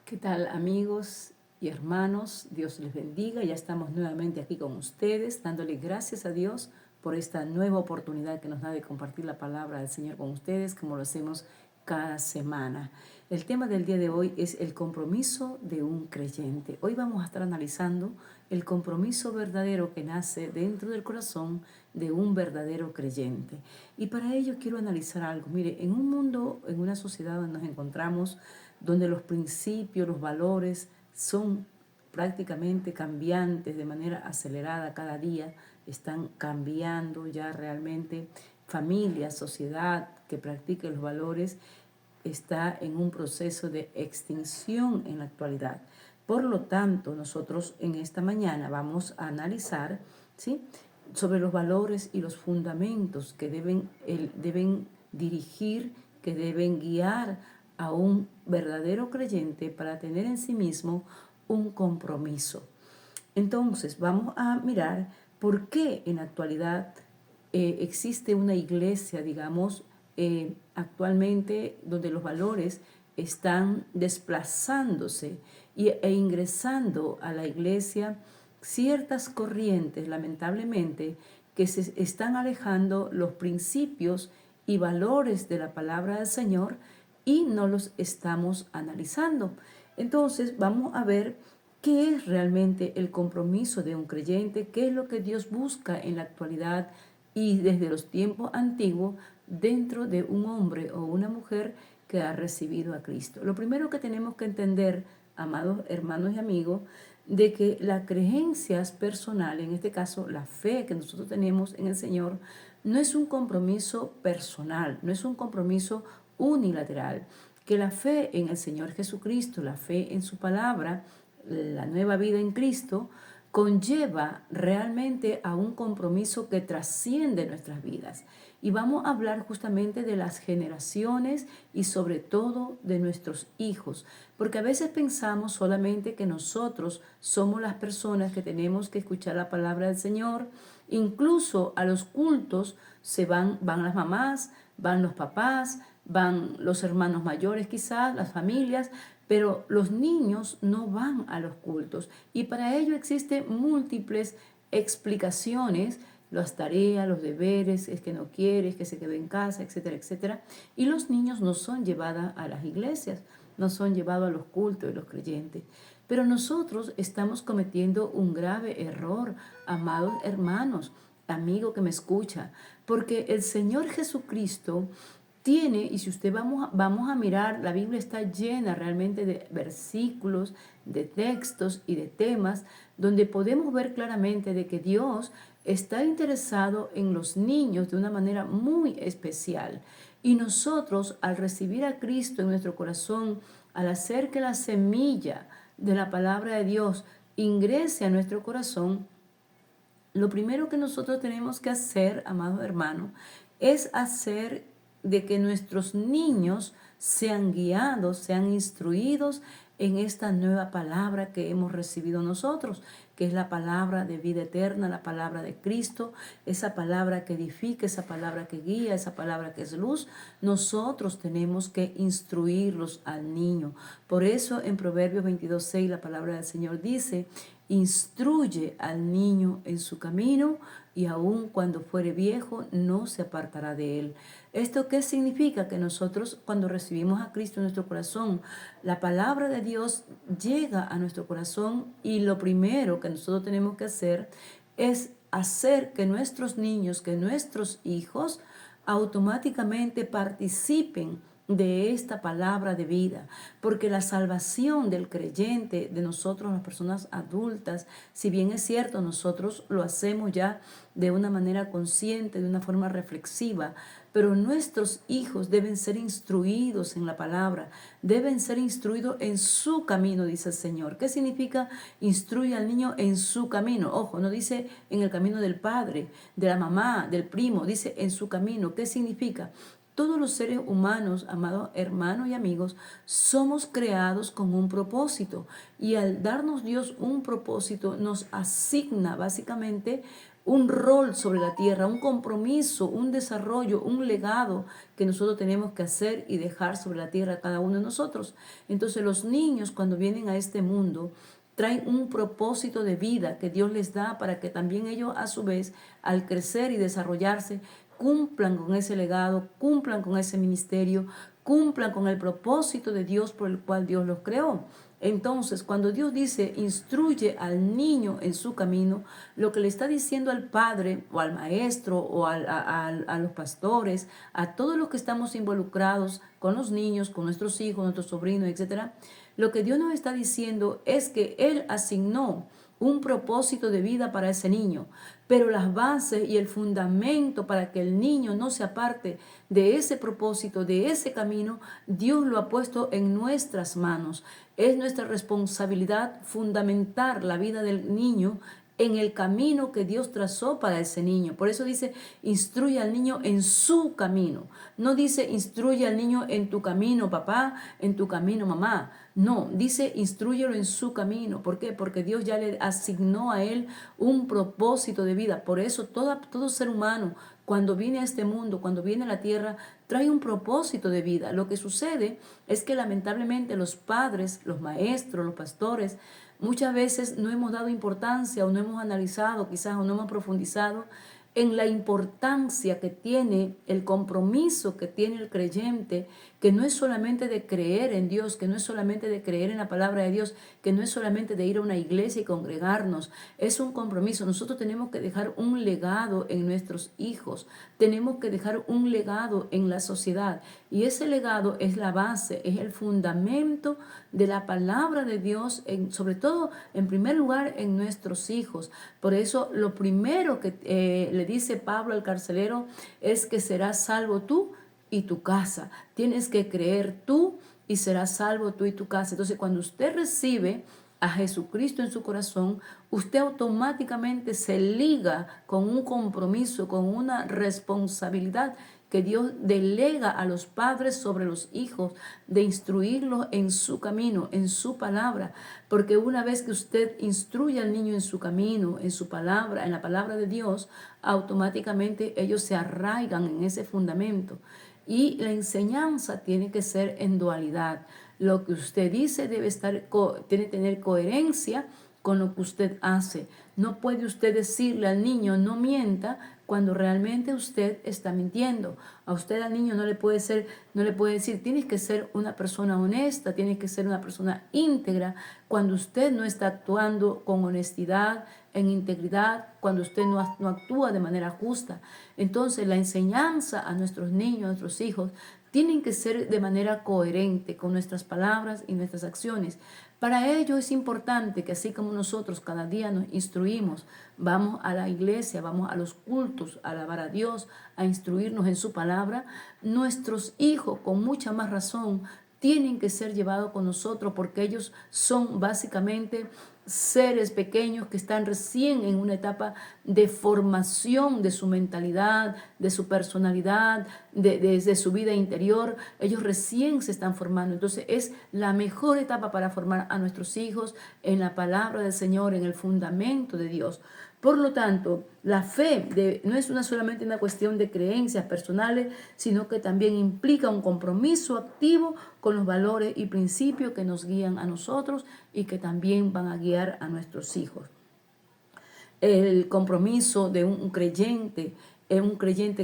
¿Qué tal, amigos y hermanos? Dios les bendiga. Ya estamos nuevamente aquí con ustedes, dándole gracias a Dios por esta nueva oportunidad que nos da de compartir la palabra del Señor con ustedes, como lo hacemos cada semana. El tema del día de hoy es el compromiso de un creyente. Hoy vamos a estar analizando el compromiso verdadero que nace dentro del corazón de un verdadero creyente. Y para ello quiero analizar algo. Mire, en un mundo, en una sociedad donde nos encontramos, donde los principios, los valores son prácticamente cambiantes de manera acelerada cada día, están cambiando ya realmente familia, sociedad que practique los valores está en un proceso de extinción en la actualidad. Por lo tanto, nosotros en esta mañana vamos a analizar, ¿sí?, sobre los valores y los fundamentos que deben dirigir, que deben guiar a un verdadero creyente para tener en sí mismo un compromiso. Entonces, vamos a mirar por qué en la actualidad existe una iglesia, digamos, actualmente donde los valores están desplazándose e ingresando a la iglesia ciertas corrientes, lamentablemente, que se están alejando los principios y valores de la palabra del Señor y no los estamos analizando. Entonces vamos a ver qué es realmente el compromiso de un creyente, qué es lo que Dios busca en la actualidad y desde los tiempos antiguos dentro de un hombre o una mujer que ha recibido a Cristo. Lo primero que tenemos que entender, amados hermanos y amigos, de que las creencias personales, en este caso la fe que nosotros tenemos en el Señor, no es un compromiso personal, no es un compromiso unilateral, que la fe en el Señor Jesucristo, la fe en su palabra, la nueva vida en Cristo, conlleva realmente a un compromiso que trasciende nuestras vidas. Y vamos a hablar justamente de las generaciones y sobre todo de nuestros hijos, porque a veces pensamos solamente que nosotros somos las personas que tenemos que escuchar la palabra del Señor. Incluso a los cultos van las mamás, van los papás, van los hermanos mayores quizás, las familias, pero los niños no van a los cultos y para ello existen múltiples explicaciones, las tareas, los deberes, es que no quiere, es que se quedó en casa, etcétera, etcétera. Y los niños no son llevados a las iglesias, no son llevados a los cultos de los creyentes. Pero nosotros estamos cometiendo un grave error, amados hermanos, amigo que me escucha, porque el Señor Jesucristo tiene, y si usted vamos a mirar, la Biblia está llena realmente de versículos, de textos y de temas donde podemos ver claramente de que Dios está interesado en los niños de una manera muy especial. Y nosotros, al recibir a Cristo en nuestro corazón, al hacer que la semilla de la palabra de Dios ingrese a nuestro corazón, lo primero que nosotros tenemos que hacer, amados hermanos, es hacer de que nuestros niños sean guiados, sean instruidos en esta nueva palabra que hemos recibido nosotros, que es la palabra de vida eterna, la palabra de Cristo, esa palabra que edifica, esa palabra que guía, esa palabra que es luz. Nosotros tenemos que instruirlos al niño. Por eso en Proverbios 22:6 la palabra del Señor dice: instruye al niño en su camino y aun cuando fuere viejo no se apartará de él. ¿Esto qué significa? Que nosotros cuando recibimos a Cristo en nuestro corazón, la palabra de Dios llega a nuestro corazón y lo primero que nosotros tenemos que hacer es hacer que nuestros niños, que nuestros hijos automáticamente participen de esta palabra de vida, porque la salvación del creyente, de nosotros las personas adultas, si bien es cierto, nosotros lo hacemos ya de una manera consciente, de una forma reflexiva, pero nuestros hijos deben ser instruidos en la palabra, deben ser instruidos en su camino, dice el Señor. ¿Qué significa instruye al niño en su camino? Ojo, no dice en el camino del padre, de la mamá, del primo, dice en su camino. ¿Qué significa? Todos los seres humanos, amados hermanos y amigos, somos creados con un propósito. Y al darnos Dios un propósito, nos asigna básicamente un rol sobre la tierra, un compromiso, un desarrollo, un legado que nosotros tenemos que hacer y dejar sobre la tierra a cada uno de nosotros. Entonces los niños cuando vienen a este mundo traen un propósito de vida que Dios les da para que también ellos a su vez al crecer y desarrollarse cumplan con ese legado, cumplan con ese ministerio, cumplan con el propósito de Dios por el cual Dios los creó. Entonces, cuando Dios dice, instruye al niño en su camino, lo que le está diciendo al padre o al maestro o a los pastores, a todos los que estamos involucrados con los niños, con nuestros hijos, nuestros sobrinos, etcétera, lo que Dios nos está diciendo es que Él asignó un propósito de vida para ese niño, pero las bases y el fundamento para que el niño no se aparte de ese propósito, de ese camino, Dios lo ha puesto en nuestras manos. Es nuestra responsabilidad fundamentar la vida del niño en el camino que Dios trazó para ese niño. Por eso dice, instruye al niño en su camino. No dice, instruye al niño en tu camino, papá, en tu camino, mamá. No, dice, instrúyelo en su camino. ¿Por qué? Porque Dios ya le asignó a él un propósito de vida. Por eso todo ser humano, cuando viene a este mundo, cuando viene a la tierra, trae un propósito de vida. Lo que sucede es que lamentablemente los padres, los maestros, los pastores, muchas veces no hemos dado importancia o no hemos analizado quizás o no hemos profundizado en la importancia que tiene el compromiso que tiene el creyente, que no es solamente de creer en Dios, que no es solamente de creer en la palabra de Dios, que no es solamente de ir a una iglesia y congregarnos, es un compromiso. Nosotros tenemos que dejar un legado en nuestros hijos, tenemos que dejar un legado en la sociedad y ese legado es la base, es el fundamento de la palabra de Dios, sobre todo en primer lugar en nuestros hijos. Por eso lo primero que le dice Pablo al carcelero es que serás salvo tú y tu casa. Tienes que creer tú y serás salvo tú y tu casa. Entonces cuando usted recibe a Jesucristo en su corazón, usted automáticamente se liga con un compromiso, con una responsabilidad que Dios delega a los padres sobre los hijos, de instruirlos en su camino, en su palabra. Porque una vez que usted instruye al niño en su camino, en su palabra, en la palabra de Dios, automáticamente ellos se arraigan en ese fundamento. Y la enseñanza tiene que ser en dualidad. Lo que usted dice tiene que tener coherencia con lo que usted hace. No puede usted decirle al niño no mienta cuando realmente usted está mintiendo. A usted al niño no le puede decir tienes que ser una persona honesta, tienes que ser una persona íntegra cuando usted no está actuando con honestidad, en integridad, cuando usted no actúa de manera justa. Entonces la enseñanza a nuestros niños, a nuestros hijos, tienen que ser de manera coherente con nuestras palabras y nuestras acciones. Para ello es importante que así como nosotros cada día nos instruimos, vamos a la iglesia, vamos a los cultos, a alabar a Dios, a instruirnos en su palabra, nuestros hijos con mucha más razón tienen que ser llevados con nosotros porque ellos son básicamente seres pequeños que están recién en una etapa de formación de su mentalidad, de su personalidad, de su vida interior. Ellos recién se están formando. Entonces es la mejor etapa para formar a nuestros hijos en la palabra del Señor, en el fundamento de Dios. Por lo tanto, la fe no es solamente una cuestión de creencias personales, sino que también implica un compromiso activo con los valores y principios que nos guían a nosotros y que también van a guiar a nuestros hijos. El compromiso de un creyente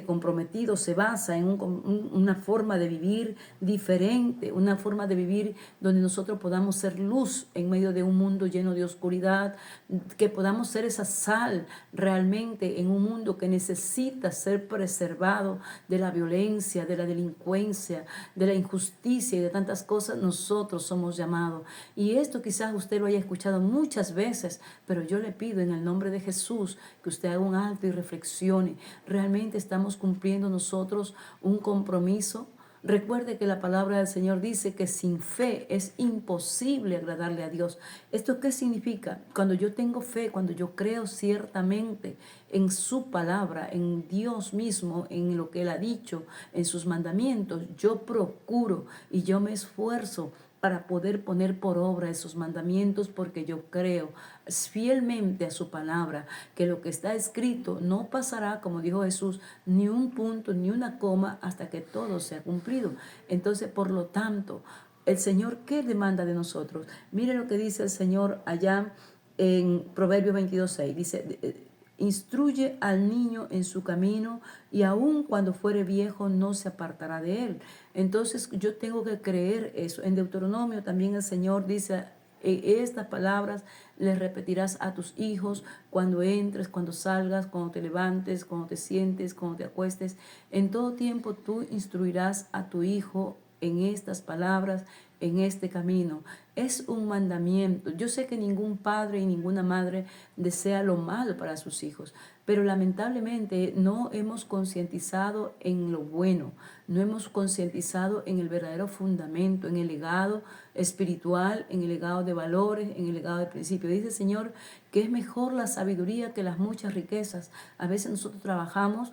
comprometido se basa en una forma de vivir diferente, una forma de vivir donde nosotros podamos ser luz en medio de un mundo lleno de oscuridad, que podamos ser esa sal realmente en un mundo que necesita ser preservado de la violencia, de la delincuencia, de la injusticia y de tantas cosas. Nosotros somos llamados. Y esto quizás usted lo haya escuchado muchas veces, pero yo le pido en el nombre de Jesús que usted haga un alto y reflexione. ¿Realmente estamos cumpliendo nosotros un compromiso? Recuerde que la palabra del Señor dice que sin fe es imposible agradarle a Dios. ¿Esto qué significa? Cuando yo tengo fe, cuando yo creo ciertamente en su palabra, en Dios mismo, en lo que Él ha dicho, en sus mandamientos, yo procuro y yo me esfuerzo para poder poner por obra esos mandamientos, porque yo creo fielmente a su palabra, que lo que está escrito no pasará, como dijo Jesús, ni un punto, ni una coma, hasta que todo sea cumplido. Entonces, por lo tanto, el Señor, ¿qué demanda de nosotros? Mire lo que dice el Señor allá en Proverbios 22:6. Dice, instruye al niño en su camino y aun cuando fuere viejo no se apartará de él. Entonces yo tengo que creer eso. En Deuteronomio también el Señor dice, estas palabras les repetirás a tus hijos cuando entres, cuando salgas, cuando te levantes, cuando te sientes, cuando te acuestes. En todo tiempo tú instruirás a tu hijo en estas palabras, en este camino. Es un mandamiento. Yo sé que ningún padre y ninguna madre desea lo malo para sus hijos, pero lamentablemente no hemos concientizado en lo bueno, no hemos concientizado en el verdadero fundamento, en el legado espiritual, en el legado de valores, en el legado de principios. Dice el Señor que es mejor la sabiduría que las muchas riquezas. A veces nosotros trabajamos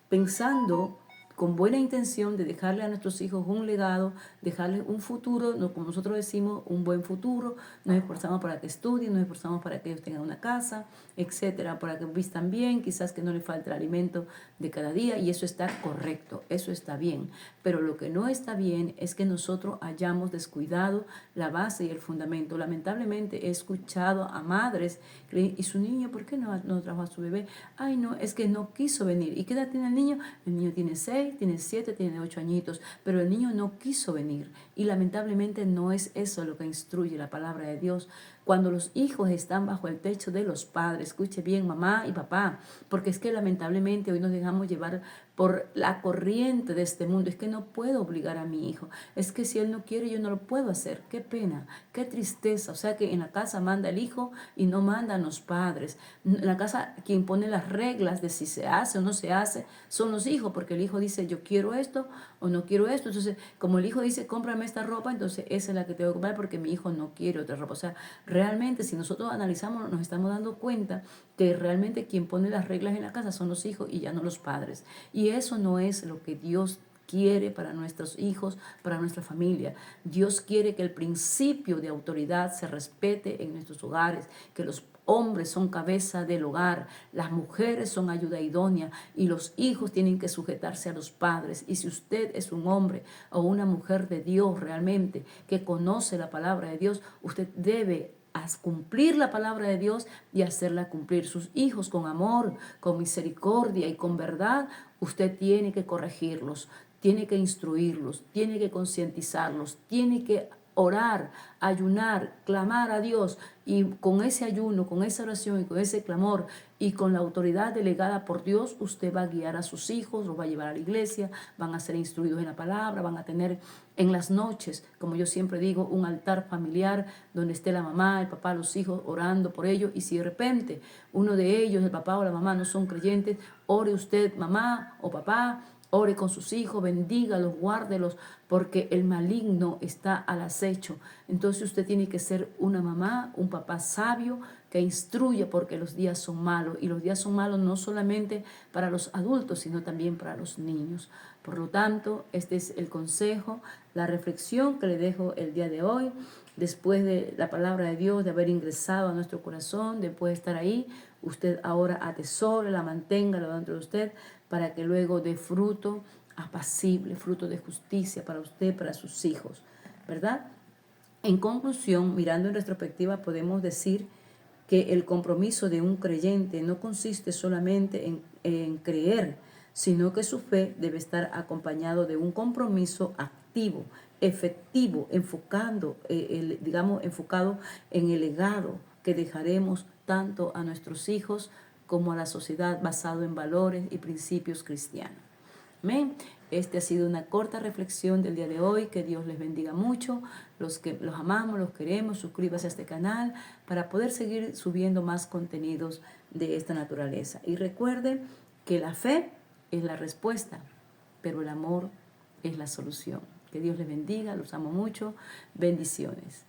pensando con buena intención de dejarle a nuestros hijos un legado, dejarles un futuro, no, como nosotros decimos, un buen futuro. Nos esforzamos para que estudien, nos esforzamos para que ellos tengan una casa, etcétera, para que vistan bien, quizás que no les falte el alimento de cada día, y eso está correcto, eso está bien. Pero lo que no está bien es que nosotros hayamos descuidado la base y el fundamento. Lamentablemente he escuchado a madres y su niño, ¿por qué no trajo a su bebé? Ay, no, es que no quiso venir. ¿Y qué edad tiene el niño? El niño tiene 6, tiene 7, tiene 8 añitos, pero el niño no quiso venir. Y lamentablemente no es eso lo que instruye la palabra de Dios. Cuando los hijos están bajo el techo de los padres, escuche bien, mamá y papá, porque es que lamentablemente hoy nos dejamos llevar por la corriente de este mundo. Es que no puedo obligar a mi hijo. Es que si él no quiere, yo no lo puedo hacer. Qué pena, qué tristeza. O sea que en la casa manda el hijo y no mandan los padres. En la casa quien pone las reglas de si se hace o no se hace son los hijos, porque el hijo dice yo quiero esto o no quiero esto. Entonces, como el hijo dice cómprame esta ropa, entonces esa es la que tengo que comprar porque mi hijo no quiere otra ropa. O sea, realmente si nosotros analizamos nos estamos dando cuenta que realmente quien pone las reglas en la casa son los hijos y ya no los padres. Y eso no es lo que Dios quiere para nuestros hijos, para nuestra familia. Dios quiere que el principio de autoridad se respete en nuestros hogares, que los hombres son cabeza del hogar, las mujeres son ayuda idónea y los hijos tienen que sujetarse a los padres. Y si usted es un hombre o una mujer de Dios realmente que conoce la palabra de Dios, usted debe cumplir la palabra de Dios y hacerla cumplir. Sus hijos con amor, con misericordia y con verdad, usted tiene que corregirlos, tiene que instruirlos, tiene que concientizarlos, tiene que orar, ayunar, clamar a Dios, y con ese ayuno, con esa oración y con ese clamor y con la autoridad delegada por Dios, usted va a guiar a sus hijos, los va a llevar a la iglesia, van a ser instruidos en la palabra, van a tener en las noches, como yo siempre digo, un altar familiar donde esté la mamá, el papá, los hijos orando por ellos. Y si de repente uno de ellos, el papá o la mamá, no son creyentes, ore usted, mamá o papá, ore con sus hijos, bendígalos, guárdelos, porque el maligno está al acecho. Entonces usted tiene que ser una mamá, un papá sabio que instruya, porque los días son malos. Y los días son malos no solamente para los adultos, sino también para los niños. Por lo tanto, este es el consejo, la reflexión que le dejo el día de hoy. Después de la palabra de Dios, de haber ingresado a nuestro corazón, después de estar ahí, usted ahora atesore, la mantenga dentro de usted, para que luego dé fruto apacible, fruto de justicia para usted, para sus hijos, ¿verdad? En conclusión, mirando en retrospectiva, podemos decir que el compromiso de un creyente no consiste solamente en creer, sino que su fe debe estar acompañado de un compromiso activo, efectivo, enfocado en el legado que dejaremos tanto a nuestros hijos como a la sociedad, basado en valores y principios cristianos. Amén. Este ha sido una corta reflexión del día de hoy. Que Dios les bendiga mucho. Los que los amamos, los queremos, suscríbase a este canal para poder seguir subiendo más contenidos de esta naturaleza. Y recuerde que la fe es la respuesta, pero el amor es la solución. Que Dios les bendiga, los amo mucho. Bendiciones.